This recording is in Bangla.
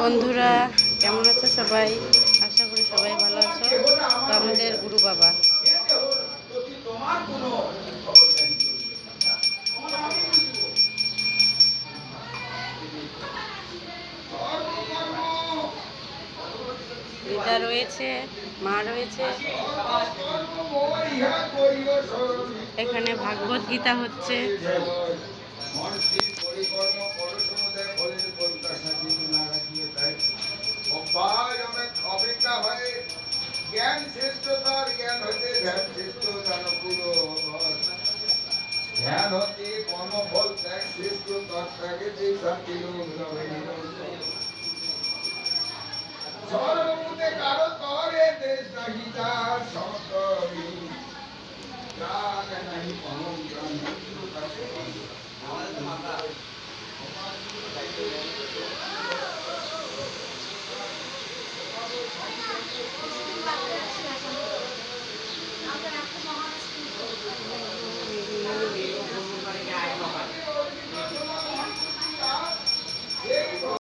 বন্ধুরা কেমন আছো সবাই? আশা করি সবাই ভালো আছো। তো আমাদের গুরু বাবা পিতা রয়েছে, মা রয়েছে, এখানে ভাগবত গীতা হচ্ছে। জ্ঞান শ্রেষ্ঠতার জ্ঞান হতে ধ্যান শ্রেষ্ঠ জনকুল ধ্যান হতে কর্মফল ত্যাগ শ্রেষ্ঠ তত্ত্বাগে শান্তি সর্বভূতে কারো তরে দেশ নাহি যার সমস্তরি জাগ নাহি পরম জ্ঞান